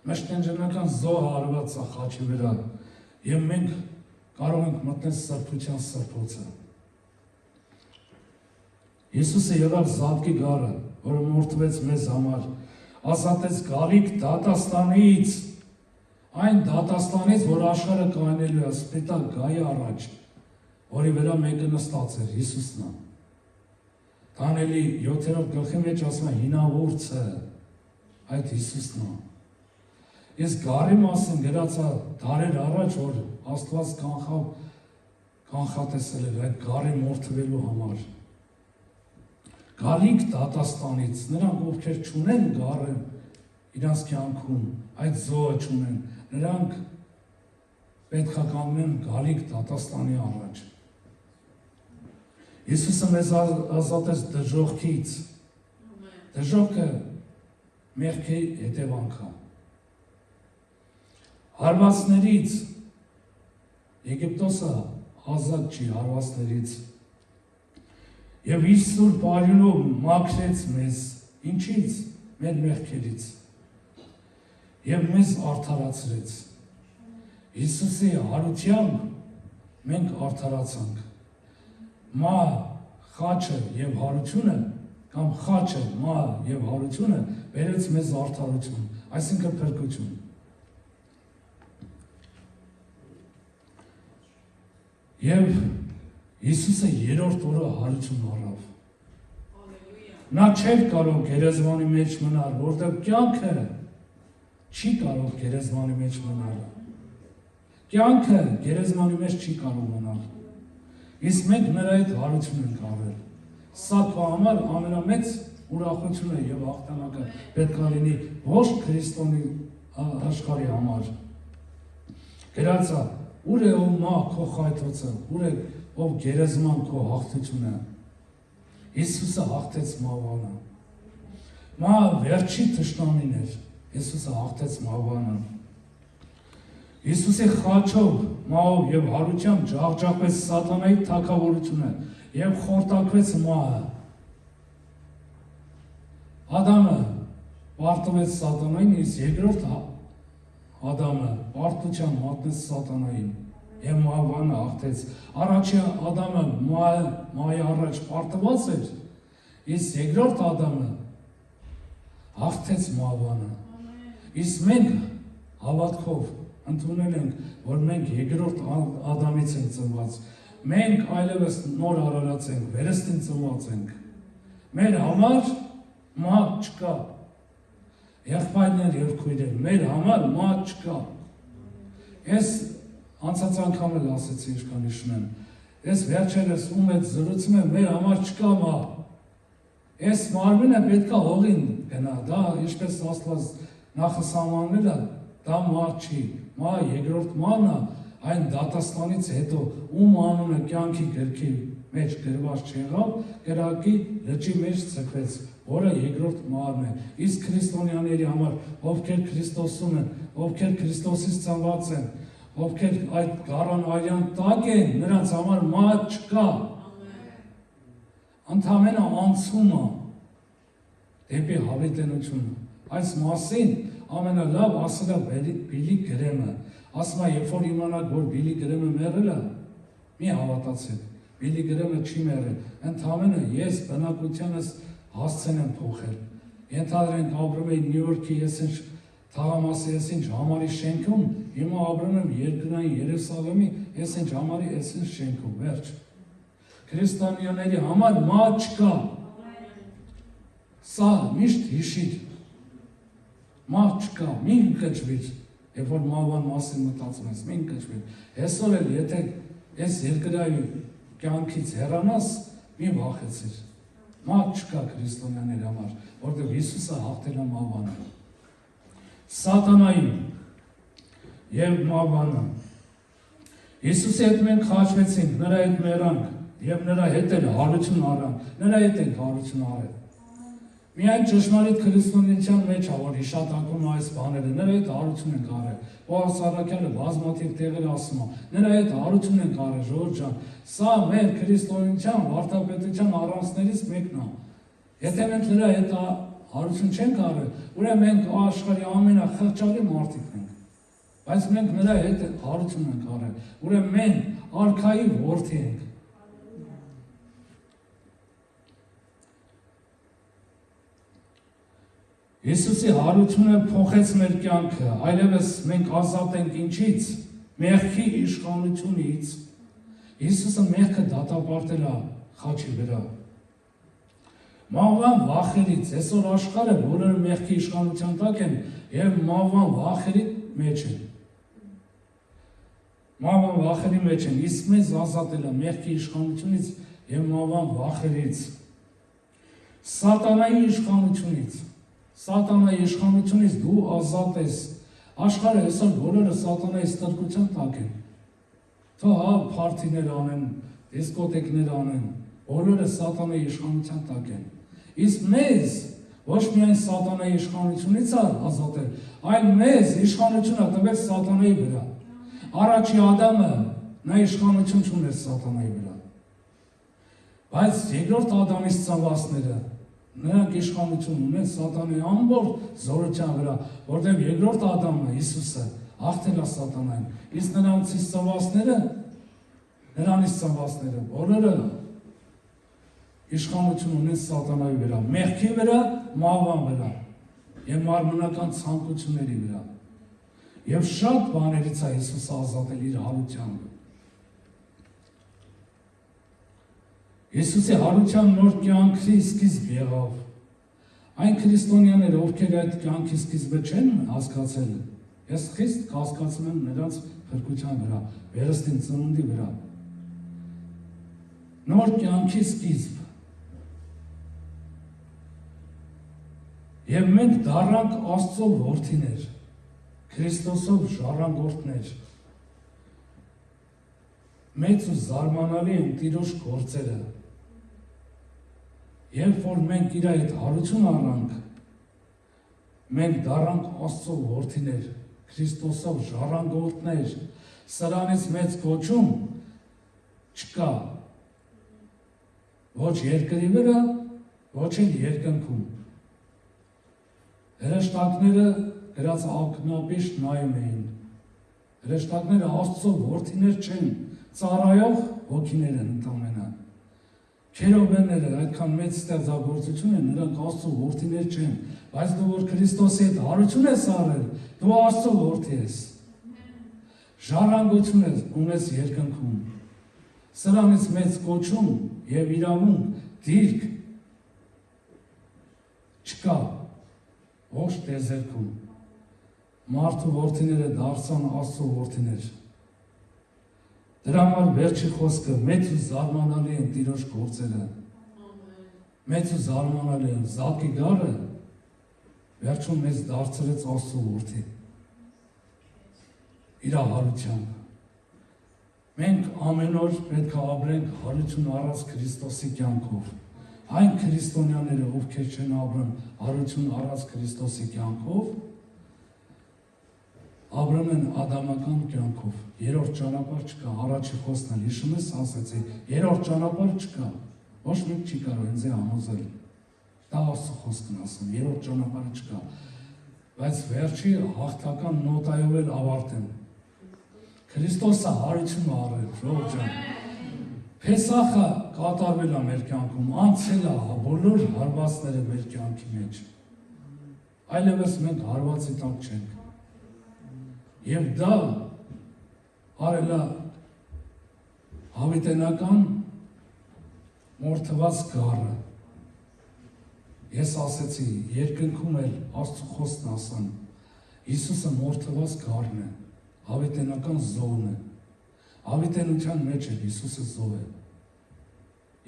Մշտենջանական զոհ արված է խաչի վրա, եւ մենք կարող ենք մտնել սրբության սրբոցը։ Հիսուսը եղավ Զատկի գառը, որը մորթվեց մեզ համար, ազատեց գալիք դատաստանից, այն դատաստանից, որ աշխարհը կանելու է սպիտակ գայի առաջ, որի վրա մեկը նստած էր, Հիսուսն է։ Դանիելի 7-րդ գլխի մեջ ասում է հինավուրցը, այդ Հիսուսն է։ Ես գարի մասին գրած է դարեր առաջ, որ Աստված կանխատեսել էր այդ գարի մորթվելու համար։ Գալիք դատաստանից, նրանք ովքեր չունեն գարը իրանց կյանքում, այդ զոհը չունեն, նրանք պետք է կանգնեն գալիք դատաստանի առաջ։ Հիսուսը մեզ ազատեց դժոխքից։ Դժոխքը մեղքի հետևանք է։ Հարվածներից Եգիպտոսը ազատ չի հարվածներից։ Եվ իր սուրբ արյունով մաքրեց մեզ, ինչից? Մեր մեղքերից։ Եվ մեզ արդարացրեց։ Հիսուսի հարությամբ մենք արդարացանք։ Մա խաչը եւ հարությունը, կամ խաչը, մա եւ հարությունը բերեց մեզ արդարություն, այսինքն փրկություն։ Եվ Հիսուսը երրորդ օրը հարություն առավ։ Նա չէր կարող գերեզմանի մեջ մնալ, որտեղ կյանքը չի կարող գերեզմանի մեջ մնալ։ Կյանքը գերեզմանի մեջ չի կարող մնալ։ Իսկ մենք նրա հետ հարություն ենք առել։ Սա քո համար ամենամեծ ուրախությունը եւ հաղթանակը պետք է լինի ոչ քրիստոնի աշխարհի համար։ Գրած է, ուր է ով մա քո խայթոցը, ուր է ով գերեզման քո հաղթությունը։ Հիսուսը հաղթեց մահվանը։ Մահը վերջի թշնամին էր, Հիսուսը հաղթեց մահվանը։ Հիսուսի խաչով, մահով եւ հարությամբ ջախջախվեց սատանայի թագավորությունը եւ խորտակվեց մահը։ Ադամը պարտվեց սատանային, իսկ երկրորդ Ադամը պարտության մատնեց սատանային եւ մահվանը հաղթեց։ Առաջի Ադամը մահի առաջ պարտված էր, իսկ երկրորդ Ադամը հաղթեց մահվանը։ Իսկ մենք հավատքով ընդունել ենք, որ մենք երկրորդ Ադամից ենք ծնված։ Մենք այլևս նոր արարած ենք, վերստին ծնված ենք։ Մեր համար մահ չկա։ Եղբայրներ եւ քույրեր, մեր համար մահ չկա։ Ես անցած անգամ էլ ասեցի ինչքան հիշում եմ։ Ես վերջերս ում հետ զրուցում եմ, մեր համար չկա մահ։ Այս մարմինը պետքա հողին գնա, դա ինչպես Աստված նախասահմանել է, դա մահ չի։ Մահ երկրորդ մահն է, այն դատաստանից հետո ում անունը կյանքի գրքի մեջ գրված չեղավ, կրակի լճի մեջ ցկվեց, որը երկրորդ մահն է։ Իսկ քրիստոնյաների համար, ովքեր Քրիստոսում են, ովքեր Քրիստոսից ծնված են, ովքեր այդ գառան արյան տակ են, նրանց համար մահ չկա։ Ընդամենը անցումը դեպի հավիտենություն։ Այս մասին ամենալավ ասել է Բիլի Գրեմը։ Ասում է, երբ որ իմանաք, որ Բիլի Գրեմը մեռել է, մի հավատացեք, Բիլի Գրեմը չի մեռել, ընդամենը ես բնակությանս հասցեն եմ փոխել։ Ենթադրենք ապրում էի Նյու Յորքի ես թաղամասի ես համարի շենքում, հիմա ապրում եմ երկրային Երուսաղեմի ես համարի ես շենքում, վերջ։ Քրիստոնյաների համար մահ չկա։ Սա միշտ հիշիր։ Մահ չկա, մի ընկճվիր, երբ որ մահվան մասին մտածում ես, մի ընկճվիր։ Այսօր էլ եթե այս երկրային կյանքից հեռանաս, մի վախեցիր։ Մահ չկա քրիստոնյաների համար, որտեղ Հիսուսը հաղթել է մահվանը։ Սատանային եւ մահվանը։ Հիսուսի հետ մենք խաչվեցինք, նրա հետ մեռանք եւ նրա հետ էլ հարություն առանք, նրա հետ ենք հարություն արել։ Միայն ճշմարիտ քրիստոնեության մեջ է որ հիշատակում այս բաները, նրա հետ հարություն ենք արել։ Պողոս Արաքյալը բազմաթիվ տեղեր ասում է, նրա հետ հարություն ենք արել, ժողովուրդ ջան։ Սա մեր քրիստոնեության վարդապետության առանցներից մեկն է։ Եթե մենք նրա հետ հարություն չենք արել, ուրեմն մենք աշխարհի ամենախղճալի մարդիկ ենք։ Բայց մենք նրա հետ հարություն ենք արել, ուրեմն մենք արքայի որդի ենք։ Հիսուսի հարությունը փոխեց մեր կյանքը, այլևս մենք ազատ ենք ինչից, մեղքի իշխանությունից։ Հիսուսը մեղքը դատապարտել է խաչի վրա։ Մահվան վախերից, այսօր աշխարհը բոլորը մեղքի իշխանության տակ են եւ մահվան վախերի մեջ են։ Մահվան վախերի մեջ են, իսկ մեզ ազատել է մեղքի իշխանությունից եւ մահվան վախերից։ Սատանայի իշխանությունից Սատանայի իշխանությունից դու ազատ ես։ Աշխարհը այսօր բոլորը սատանայի ստրկության տակ են։ Թող փարթիներ անեն, դիսկոտեկներ անեն, բոլորը սատանայի իշխանության տակ են։ Իսկ մեզ ոչ միայն սատանայի իշխանությունից է ազատել, այլ մեզ իշխանությունը տվել սատանայի վրա։ Առաջի Ադամը նա իշխանություն չուներ սատանայի վրա։ Բայց երկրորդ Ադամից ծնվածները նրանք իշխանություն ունեն սատանայի ամբողջ զորության վրա, որտեղ երկրորդ Ադամը Հիսուսը հաղթել է սատանային, իսկ նրանից ծնվածները բոլորը իշխանություն ունեն սատանայի վրա, մեղքի վրա, մահվան վրա եւ մարմնական ցանկությունների վրա։ Եվ շատ բաներից է Հիսուսը ազատել իր հարությամբ։ Հիսուսի հարության նոր կյանքի սկիզբ եղավ։ Այն քրիստոնյաները, ովքեր այդ կյանքի սկիզբը չեն հասկացել, ես խիստ կասկածում եմ նրանց փրկության վրա, վերստին ծնունդի վրա։ Նոր կյանքի սկիզբ։ Եվ մենք դառնանք Աստծո որդիներ, Քրիստոսով ժառանգորդներ։ Մեծ ու զարմանալի են Տիրոջ գործերը։ Երբ որ մենք իր հետ հարություն առանք, մենք դառնանք Աստծո որդիներ, Քրիստոսով ժառանգորդներ, սրանից մեծ կոչում չկա, ոչ երկրի վրա, ոչ էլ երկնքում։ Հրեշտակները գրած ակնապիշ նայում էին։ Հրեշտակները Աստծո որդիներ չեն, ծառայող հոգիներ են ընդամենը։ Քերոբենները այդքան մեծ ստեղծագործություն են, նրանք Աստծո որդիներ չեն, բայց դու որ Քրիստոսի հետ հարություն ես առել, դու Աստծո որդի ես։ Ժառանգություն ունես երկնքում։ Սրանից մեծ կոչում եւ իրավունք, դիրք չկա ոչ տեզերքում։ Մարդու որդիները դարձան Աստծո որդիներ։ Դրա համար վերջի խոսքը մեծ ու զարմանալի են Տիրոջ գործերը։ Մեծ ու զարմանալի են Զակի գառը վերջում մեզ դարձրեց Աստծո որդի։ Իր հարությամբ։ Մենք ամեն օր պետք է ապրենք հարություն առած Քրիստոսի կյանքով։ Այն քրիստոնյաները, ովքեր չեն ապրում հարություն առած Քրիստոսի կյանքով, ապրում են ադամական կյանքով, երրորդ ճանապարհ չկա, առաջի խոսքն էլ հիշում ես ասացի, երրորդ ճանապարհ չկա, ոչ մեկ չի կարող ինձ համոզել, դա Աստծո խոսքն ասում, երրորդ ճանապարհ չկա, բայց վերջի հաղթական նոտայով էլ ավարտեմ, Քրիստոսը հարություն է առել, ժողովուրդ ջան, Փեսախը կատարվել է մեր կյանքում, անցել է բոլոր հարվածները մեր կյանքի մեջ, այլևս մենք հարվածի տակ չենք։ Եվ դա արել է հավիտենական մորթված գառը։ Ես ասեցի, երկնքում էլ Աստծո խոսքն ասան, Հիսուսը մորթված գառն է, հավիտենական զոհն է, հավիտենության մեջ է Հիսուսը զոհ է,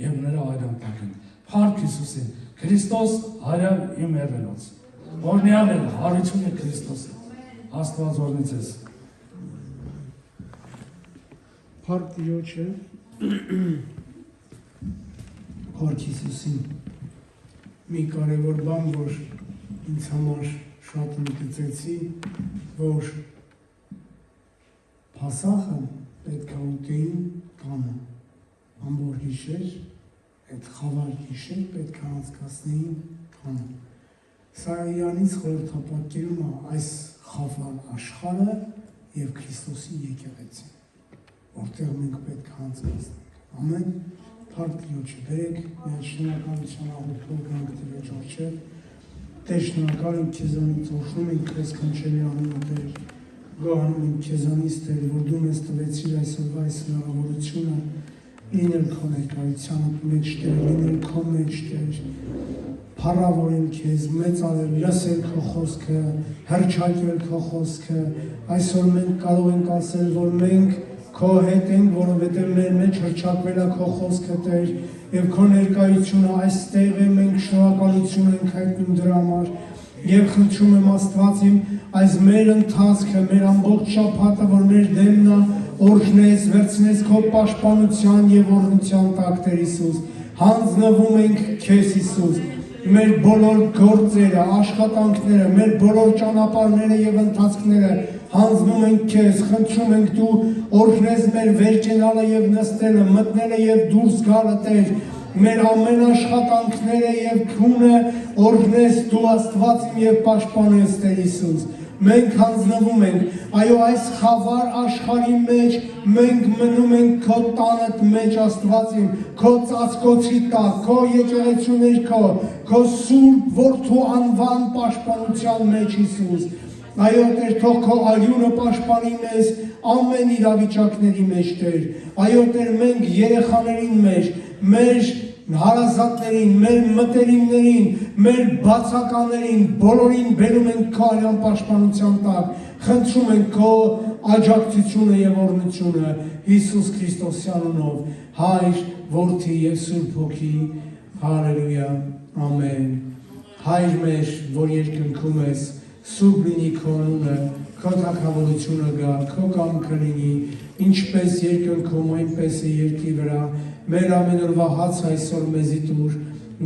և նրա այրանտակ են, փառք Հիսուսին, Քրիստոս հարյավ իմ եղելոց, օրնյալ է, հարություն է Քրիստոսը, Աստված օրնից ես։ Փառք Տիրոջը, Փառք Հիսուսին։ Մի կարևոր բան, որ ինձ համար շատ ընդգծեցի, որ Փասախը պետք է ուտեին տանը, ամբողջ գիշեր, այդ խավար գիշեր պետք է անցկացնեին տանը։ Սա իրանից խորհրդապատկերում է այս խավար աշխարհը եւ Քրիստոսի եկեղեցին, որտեղ մենք պետք է անցկացնենք։ Ամեն Փառք Տիրոջը, բերեք մեր շնորհակալության աղոթքով գանք Տիրոջ առջև։ Տեր, շնորհակալ ենք քեզանից, օրհնում ենք քեզ քնչելի անունը, Տեր, գոհանում ենք քեզանից, Տեր, որ դու մեզ տվեցիր այսօրվա այս հնարավորությունը լինել քո ներկայության մեջ, Տեր, լինել քո մեջ, Տեր, փառավորել քեզ, մեծարել, լսել քո խոսքը, հռչակել քո խոսքը։ Այսօր մենք կարող ենք ասել, որ մենք քո հետ ենք, որովհետև մեր մեջ հռչակվել է քո խոսքը, Տեր, եւ քո ներկայությունը այստեղ է, մենք շնորհակալություն ենք հայտնում դրա համար եւ խնդրում եմ Աստված իմ այս մեր ընթացքը, մեր ամբողջ շաբաթը, որ մեր դեմն է, օրհնես, վերցնես քո պաշտպանության եւ օրհնության տակ, Տեր Հիսուս, հանձնվում ենք քեզ, Հիսուս, մեր բոլոր գործերը, աշխատանքները, մեր բոլոր ճանապարհները եւ ընթացքները հանձնում ենք քեզ, խնդրում ենք դու օրհնես մեր վերջենալը եւ նստելը, մտնելը եւ դուրս գալը, Տեր, մեր ամեն աշխատանքները եւ քունը օրհնես դու Աստված իմ եւ պաշտպանես, Տեր Հիսուս։ Մենք հանձնվում ենք, այո, այս խավար աշխարհի մեջ մենք մնում ենք քո տանդ մեջ, Աստված իմ, քո ծածկոցի տակ, քո եկեղեցու ներքո, քո սուրբ որդու անվան պաշտպանության մեջ, Հիսուս։ Այո, Տեր, թող քո արյունը պաշտպանի մեզ ամեն իրավիճակների մեջ, Տեր։ Այո, Տեր, մենք երեխաներին մեր հարազատներին, մեր մտերիմներին, մեր բացականերին, բոլորին բերում ենք քո արյան պաշտպանության տակ։ Խնդրում ենք քո աջակցությունը եւ օրհնությունը Հիսուս Քրիստոսի անունով, Հայր, Որդի եւ Սուրբ Հոգի։ Հալելույա։ Ամեն։ Հայր մեր, որ երկնքում ես, սուրբ լինի քո անունը, քո թագավորությունը գա, քո կամքը լինի, ինչպես երկնքում, այնպես է երկրի վրա, մեր ամենօրվա հացը այսօր մեզի տուր,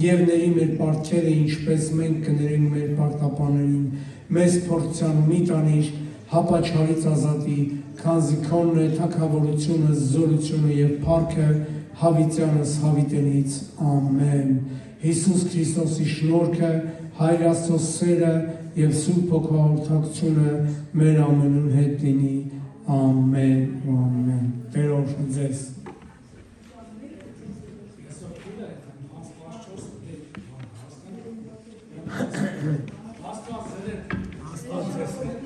եւ ների մեր պարտքերը, ինչպես մենք կներենք մեր պարտապաներին, մեզ փորձության մի տանիր, հապաչարից ազատի, քանզի քոնն է թագավորությունը, զորությունը եւ փառքը հավիտյանս հավիտենից։ Ամեն։ Հիսուս Քրիստոսի շնորհքը, Հայր Աստծո սերը եւ Սուրբ Հոգու հաղորդակցությունը մեր ամենուն հետ լինի։ Ամեն ու ամեն։ Տեր օրհնի ձեզ։ Աստված